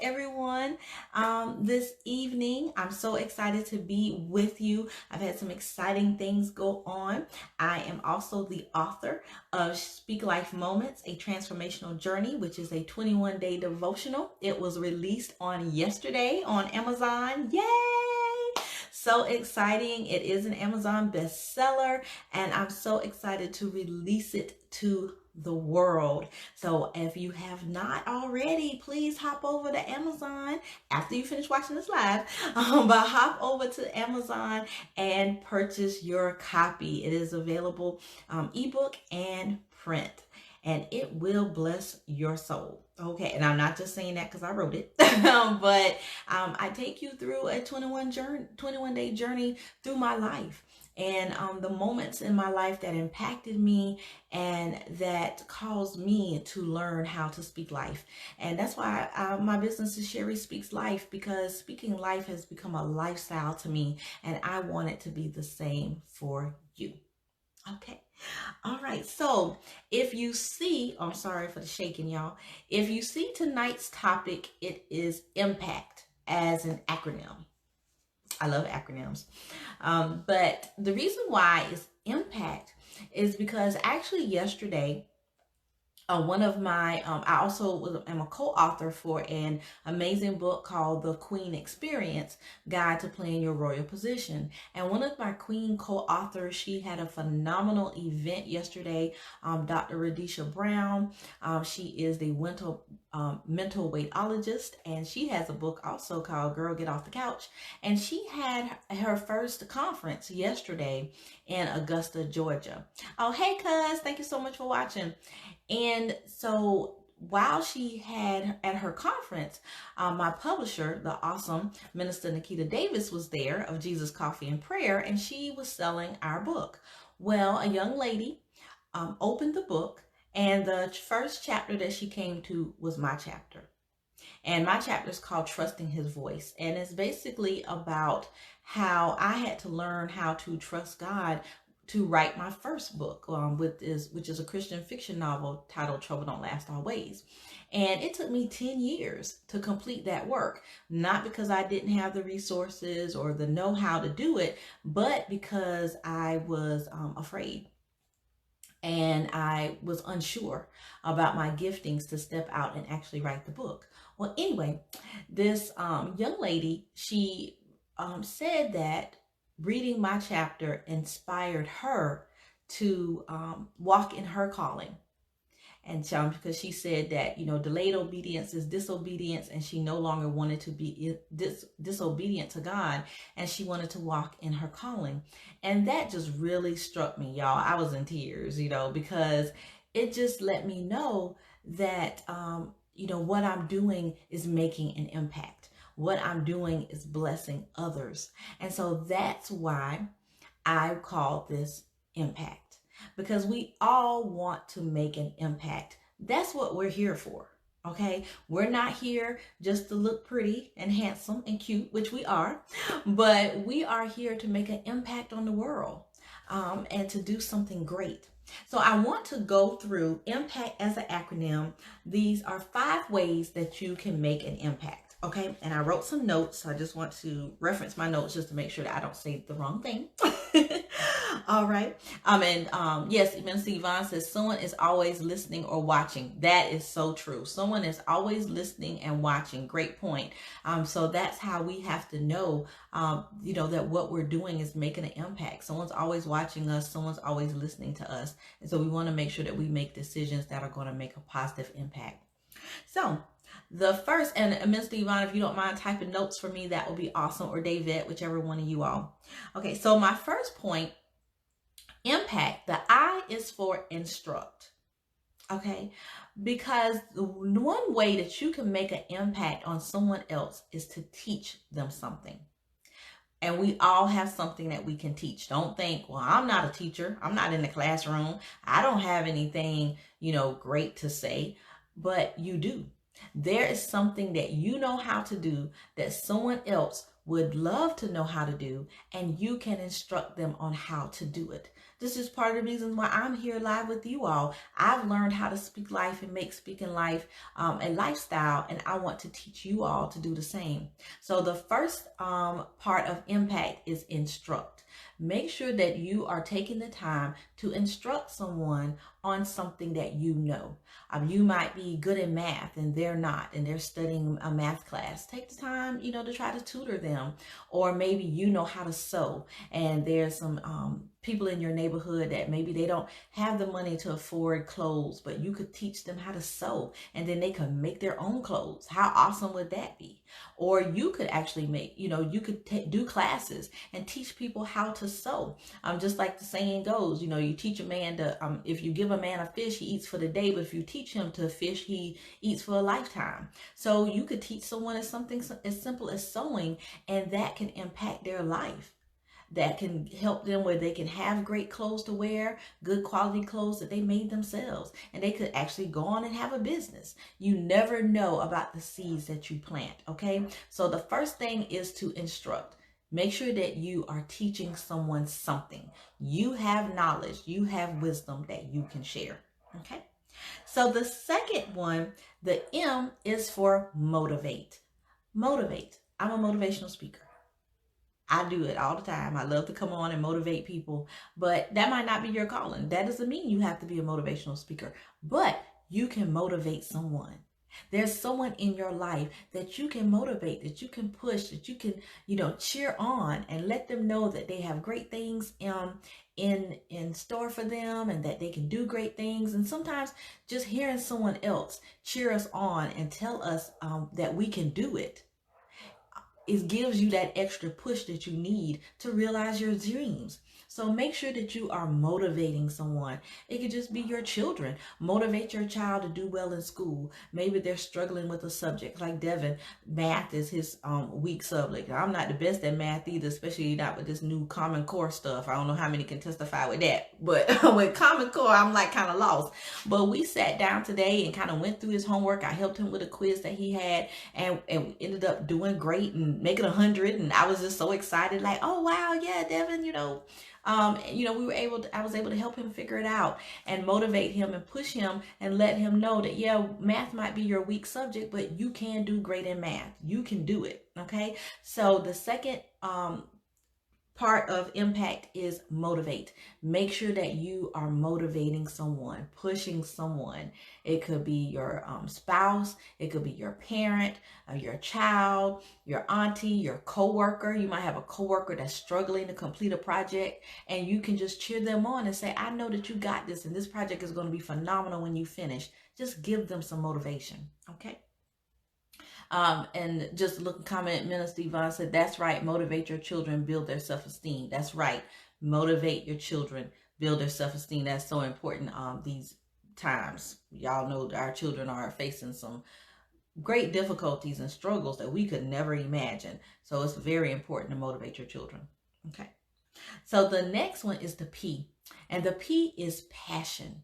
everyone. This evening, I'm so excited to be with you. I've had some exciting things go on. I am also the author of Speak Life Moments, a Transformational Journey, which is a 21-day devotional. It was released on yesterday on Amazon. Yay! So exciting. It is an Amazon bestseller, and I'm so excited to release it to the world. So if you have not already, please hop over to Amazon after you finish watching this live. But hop over to Amazon and purchase your copy. It is available ebook and print, and it will bless your soul. Okay, and I'm not just saying that because I wrote it, but I take you through a 21-day journey through my life, and the moments in my life that impacted me and that caused me to learn how to speak life. And that's why my business is Sherry Speaks Life, because speaking life has become a lifestyle to me, and I want it to be the same for you. Okay. All right. So if you see, I'm sorry for the shaking, y'all. If you see tonight's topic, it is impact as an acronym. I love acronyms. But the reason why it's impact is because actually yesterday, one of my, I also am a co-author for an amazing book called The Queen Experience, Guide to Playing Your Royal Position. And one of my Queen co-authors, she had a phenomenal event yesterday, Dr. Radisha Brown. She is the mental weightologist, and she has a book also called Girl Get Off the Couch. And she had her first conference yesterday in Augusta, Georgia. Oh, hey, cuz, thank you so much for watching. And so while she had at her conference, my publisher, the awesome Minister Nikita Davis, was there of Jesus Coffee and Prayer, and she was selling our book. Well, a young lady opened the book, and the first chapter that she came to was my chapter. And my chapter is called Trusting His Voice. And it's basically about how I had to learn how to trust God to write my first book, which is a Christian fiction novel titled Trouble Don't Last Always. And it took me 10 years to complete that work, not because I didn't have the resources or the know-how to do it, but because I was afraid. And I was unsure about my giftings to step out and actually write the book. Well, anyway, this young lady, she said that reading my chapter inspired her to walk in her calling. And because she said that, delayed obedience is disobedience, and she no longer wanted to be disobedient to God, and she wanted to walk in her calling. And that just really struck me, y'all. I was in tears, because it just let me know that, what I'm doing is making an impact. What I'm doing is blessing others. And so that's why I call this impact, because we all want to make an impact. That's what we're here for. Okay, we're not here just to look pretty and handsome and cute, which we are, but we are here to make an impact on the world, and to do something great. So I want to go through impact as an acronym. These are 5 ways that you can make an impact. Okay, and I wrote some notes. So I just want to reference my notes just to make sure that I don't say the wrong thing. All right. Yes, Minister Yvonne says someone is always listening or watching. That is so true. Someone is always listening and watching. Great point. So that's how we have to know, that what we're doing is making an impact. Someone's always watching us. Someone's always listening to us. And so we want to make sure that we make decisions that are going to make a positive impact. So the first, and Minister Yvonne, if you don't mind typing notes for me, that would be awesome, or David, whichever one of you all. Okay, so my first point, impact, the I is for instruct. Okay, because the one way that you can make an impact on someone else is to teach them something. And we all have something that we can teach. Don't think, well, I'm not a teacher. I'm not in the classroom. I don't have anything, great to say, but you do. There is something that you know how to do that someone else would love to know how to do, and you can instruct them on how to do it. This is part of the reason why I'm here live with you all. I've learned how to speak life and make speaking life a lifestyle, and I want to teach you all to do the same. So the first part of impact is instruct. Make sure that you are taking the time to instruct someone on something that you know. You might be good in math and they're not, and they're studying a math class. Take the time, to try to tutor them. Or maybe you know how to sew, and there's some people in your neighborhood that maybe they don't have the money to afford clothes, but you could teach them how to sew, and then they could make their own clothes. How awesome would that be? Or you could actually make, you could do classes and teach people how to sew. Just like the saying goes, you teach a man to, if you give a man a fish, he eats for the day, but if you teach him to fish, he eats for a lifetime. So you could teach someone something as simple as sewing, and that can impact their life. That can help them where they can have great clothes to wear, good quality clothes that they made themselves, and they could actually go on and have a business. You never know about the seeds that you plant, okay? So the first thing is to instruct. Make sure that you are teaching someone something. You have knowledge, you have wisdom that you can share, okay? So the second one, the M, is for motivate. Motivate. I'm a motivational speaker. I do it all the time. I love to come on and motivate people, but that might not be your calling. That doesn't mean you have to be a motivational speaker, but you can motivate someone. There's someone in your life that you can motivate, that you can push, that you can, cheer on and let them know that they have great things in store for them, and that they can do great things. And sometimes just hearing someone else cheer us on and tell us that we can do it, it gives you that extra push that you need to realize your dreams. So make sure that you are motivating someone. It could just be your children. Motivate your child to do well in school. Maybe they're struggling with a subject. Like Devin, math is his weak subject. I'm not the best at math either, especially not with this new Common Core stuff. I don't know how many can testify with that. But with Common Core, I'm like kind of lost. But we sat down today and kind of went through his homework. I helped him with a quiz that he had, and we ended up doing great and making 100. And I was just so excited, like, oh wow, yeah, Devin, I was able to help him figure it out and motivate him and push him and let him know that, yeah, math might be your weak subject, but you can do great in math. You can do it. Okay. So the second, part of impact is motivate. Make sure that you are motivating someone, pushing someone. It could be your spouse, it could be your parent, your child, your auntie, your coworker. You might have a coworker that's struggling to complete a project, and you can just cheer them on and say, I know that you got this, and this project is going to be phenomenal when you finish. Just give them some motivation, okay? And just look, comment, Minister Yvonne said, that's right. Motivate your children, build their self-esteem. That's right. Motivate your children, build their self-esteem. That's so important these times. Y'all know that our children are facing some great difficulties and struggles that we could never imagine. So it's very important to motivate your children. Okay. So the next one is the P, and the P is passion.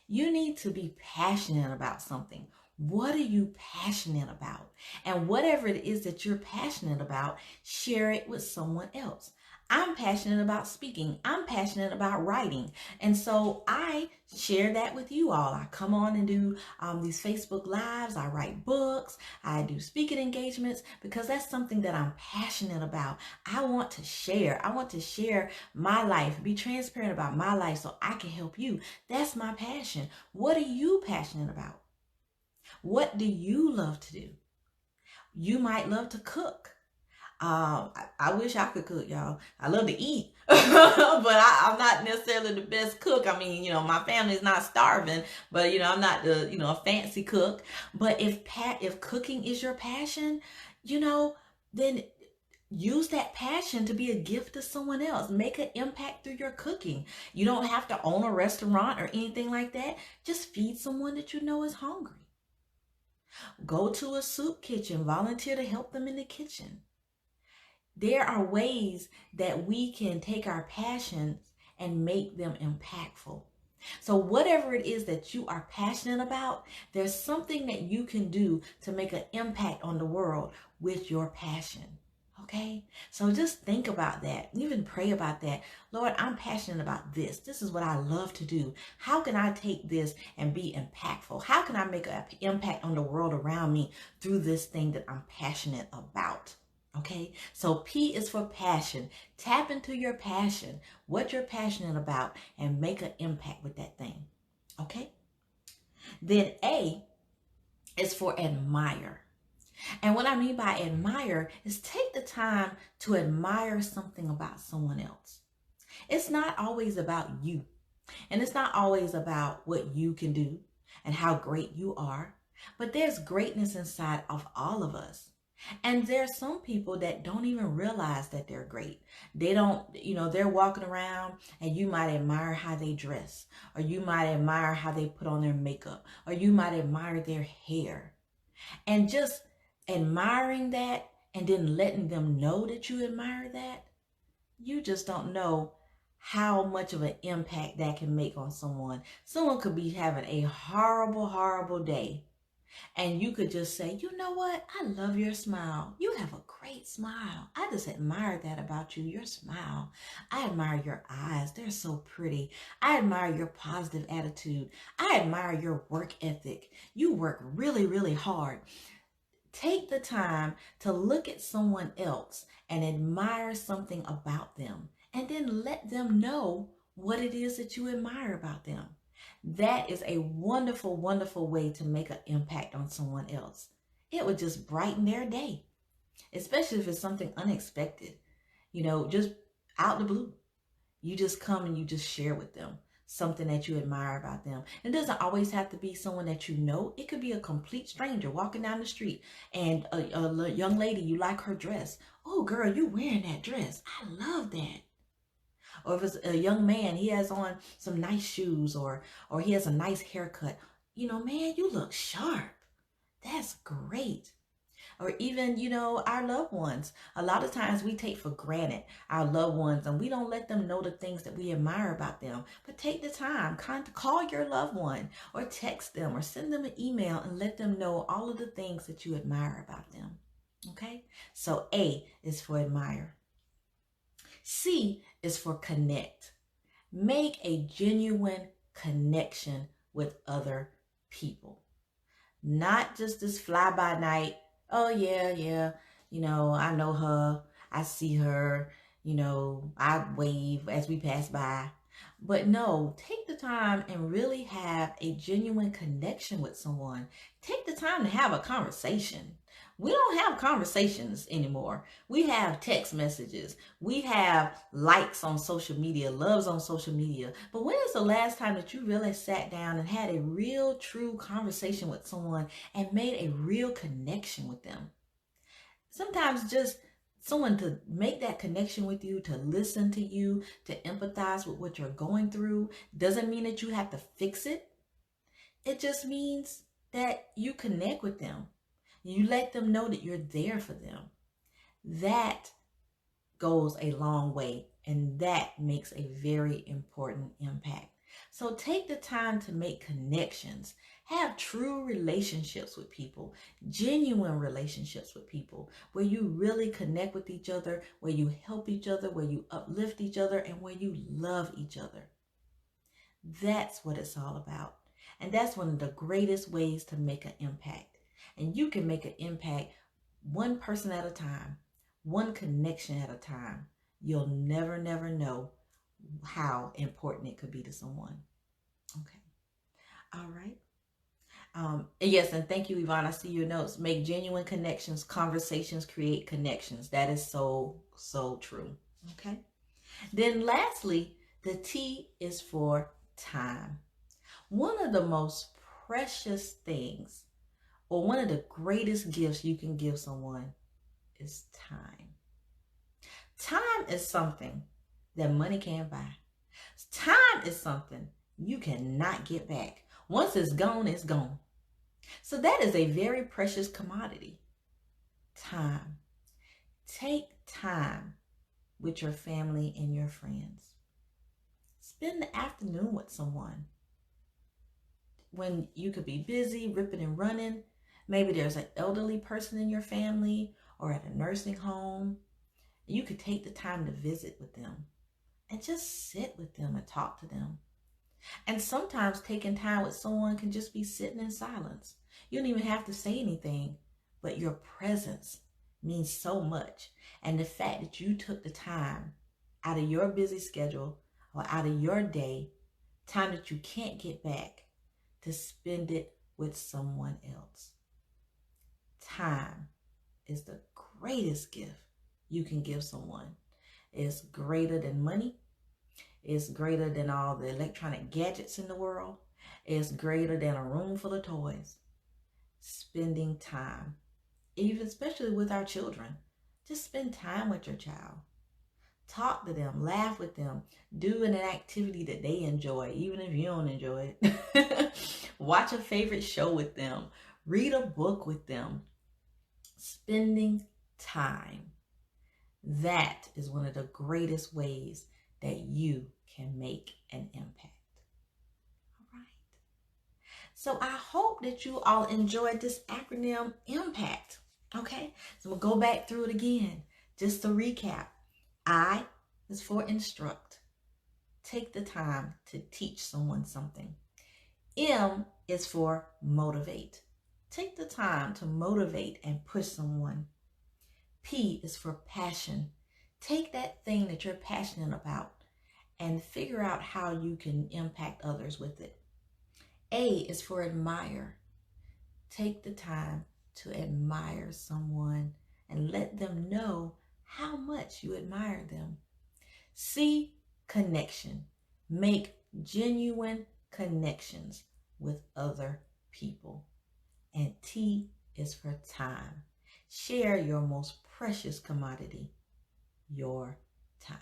You need to be passionate about something. What are you passionate about? And whatever it is that you're passionate about, share it with someone else. I'm passionate about speaking. I'm passionate about writing. And so I share that with you all. I come on and do these Facebook Lives. I write books. I do speaking engagements because that's something that I'm passionate about. I want to share. I want to share my life, be transparent about my life so I can help you. That's my passion. What are you passionate about? What do you love to do? You might love to cook. I wish I could cook, y'all. I love to eat, but I'm not necessarily the best cook. I mean, my family's not starving, but I'm not the, a fancy cook. But if cooking is your passion, then use that passion to be a gift to someone else. Make an impact through your cooking. You don't have to own a restaurant or anything like that. Just feed someone that you know is hungry. Go to a soup kitchen, volunteer to help them in the kitchen. There are ways that we can take our passions and make them impactful. So whatever it is that you are passionate about, there's something that you can do to make an impact on the world with your passion. Okay, so just think about that. Even pray about that. Lord, I'm passionate about this. This is what I love to do. How can I take this and be impactful? How can I make an impact on the world around me through this thing that I'm passionate about? Okay, so P is for passion. Tap into your passion, what you're passionate about, and make an impact with that thing. Okay, then A is for admire. And what I mean by admire is take the time to admire something about someone else. It's not always about you, and it's not always about what you can do and how great you are, but there's greatness inside of all of us. And there's some people that don't even realize that they're great. They don't, they're walking around and you might admire how they dress, or you might admire how they put on their makeup, or you might admire their hair. And just admiring that and then letting them know that you admire that, you just don't know how much of an impact that can make on someone. Someone could be having a horrible, horrible day, and you could just say, you know what? I love your smile. You have a great smile. I just admire that about you, your smile. I admire your eyes. They're so pretty. I admire your positive attitude. I admire your work ethic. You work really, really hard. Take the time to look at someone else and admire something about them, and then let them know what it is that you admire about them. That is a wonderful, wonderful way to make an impact on someone else. It would just brighten their day, especially if it's something unexpected, just out the blue. You just come and you just share with them something that you admire about them. It doesn't always have to be someone that you know. It could be a complete stranger walking down the street, and a young lady, you like her dress. Oh, girl, you wearing that dress. I love that. Or if it's a young man, he has on some nice shoes, or he has a nice haircut. Man, you look sharp. That's great. Or even, our loved ones. A lot of times we take for granted our loved ones, and we don't let them know the things that we admire about them. But take the time, call your loved one, or text them, or send them an email and let them know all of the things that you admire about them. Okay? So A is for admire. C is for connect. Make a genuine connection with other people. Not just this fly by night. Oh, yeah. I know her. I see her. I wave as we pass by. But no, take the time and really have a genuine connection with someone. Take the time to have a conversation. We don't have conversations anymore. We have text messages. We have likes on social media, loves on social media. But when is the last time that you really sat down and had a real, true conversation with someone and made a real connection with them? Sometimes just someone to make that connection with you, to listen to you, to empathize with what you're going through, doesn't mean that you have to fix it. It just means that you connect with them. You let them know that you're there for them. That goes a long way, and that makes a very important impact. So take the time to make connections. Have true relationships with people, genuine relationships with people, where you really connect with each other, where you help each other, where you uplift each other, and where you love each other. That's what it's all about. And that's one of the greatest ways to make an impact. And you can make an impact one person at a time, one connection at a time. You'll never, never know how important it could be to someone. Okay. All right. Yes, and thank you, Yvonne. I see your notes. Make genuine connections. Conversations create connections. That is so, so true. Okay. Then lastly, the T is for time. One of the most precious things, or one of the greatest gifts you can give someone, is time. Time is something that money can't buy. Time is something you cannot get back. Once it's gone, it's gone. So that is a very precious commodity. Time. Take time with your family and your friends. Spend the afternoon with someone. When you could be busy, ripping and running, maybe there's an elderly person in your family or at a nursing home. You could take the time to visit with them and just sit with them and talk to them. And sometimes taking time with someone can just be sitting in silence. You don't even have to say anything, but your presence means so much. And the fact that you took the time out of your busy schedule or out of your day, time that you can't get back, to spend it with someone else. Time is the greatest gift you can give someone. It's greater than money. It's greater than all the electronic gadgets in the world. It's greater than a room full of toys. Spending time, even especially with our children. Just spend time with your child. Talk to them, laugh with them, do an activity that they enjoy, even if you don't enjoy it. Watch a favorite show with them. Read a book with them. Spending time. That is one of the greatest ways that you can make an impact. All right. So I hope that you all enjoyed this acronym IMPACT. Okay. So we'll go back through it again. Just to recap. I is for instruct. Take the time to teach someone something. M is for motivate. Take the time to motivate and push someone. P is for passion. Take that thing that you're passionate about and figure out how you can impact others with it. A is for admire. Take the time to admire someone and let them know how much you admire them. C, connection. Make genuine connections with other people. And T is for time. Share your most precious commodity, your time.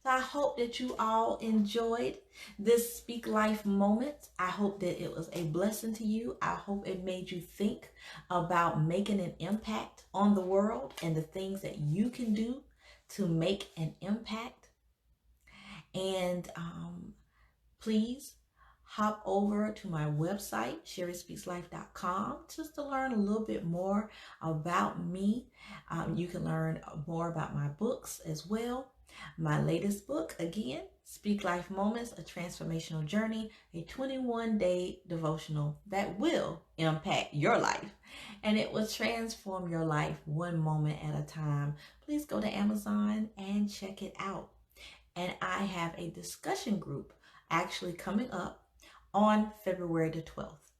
So I hope that you all enjoyed this Speak Life moment. I hope that it was a blessing to you. I hope it made you think about making an impact on the world and the things that you can do to make an impact. And please hop over to my website, sherryspeakslife.com, just to learn a little bit more about me. You can learn more about my books as well. My latest book, again, Speak Life Moments, A Transformational Journey, a 21-day devotional that will impact your life. And it will transform your life one moment at a time. Please go to Amazon and check it out. And I have a discussion group actually coming up on February the 12th.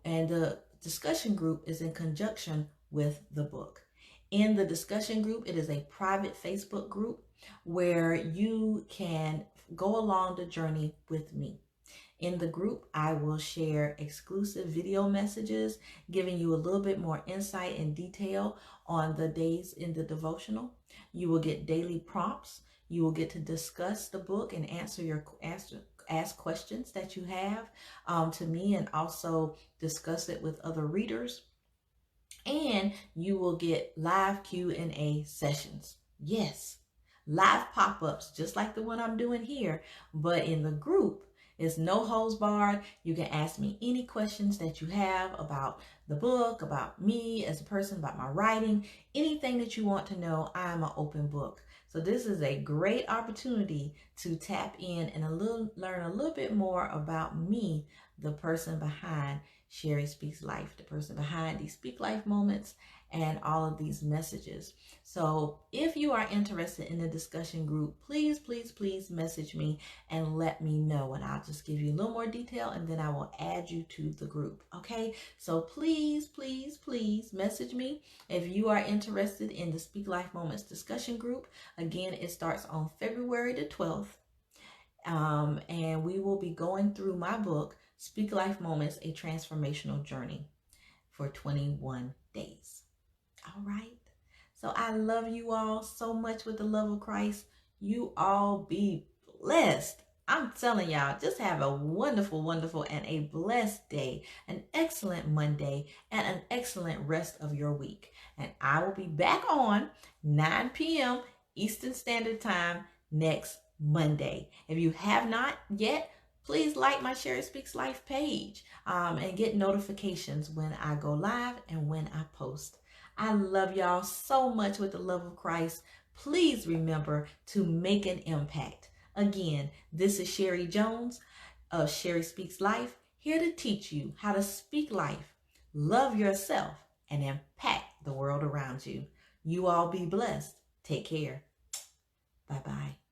And the discussion group is in conjunction with the book. In the discussion group, it is a private Facebook group where you can go along the journey with me. In the group, I will share exclusive video messages, giving you a little bit more insight and detail on the days in the devotional. You will get daily prompts. You will get to discuss the book and ask questions that you have to me, and also discuss it with other readers. And you will get live Q&A sessions. Yes, live pop-ups, just like the one I'm doing here. But in the group, it's no holds barred. You can ask me any questions that you have about the book, about me as a person, about my writing, anything that you want to know. I'm an open book. So this is a great opportunity to tap in and learn a little bit more about me, the person behind Sherry Speaks Life, the person behind these Speak Life moments and all of these messages. So if you are interested in the discussion group, please, please, please message me and let me know, and I'll just give you a little more detail, and then I will add you to the group. Okay, so please, please, please message me if you are interested in the Speak Life Moments discussion group. Again, it starts on February the 12th. And we will be going through my book, Speak Life Moments, A Transformational Journey, for 21 days. All right. So I love you all so much with the love of Christ. You all be blessed. I'm telling y'all, just have a wonderful, wonderful, and a blessed day, an excellent Monday, and an excellent rest of your week. And I will be back on 9 p.m. Eastern Standard Time next Monday. If you have not yet, please like my Sherry Speaks Life page and get notifications when I go live and when I post. I love y'all so much with the love of Christ. Please remember to make an impact. Again, this is Sherry Jones of Sherry Speaks Life, here to teach you how to speak life, love yourself, and impact the world around you. You all be blessed. Take care. Bye-bye.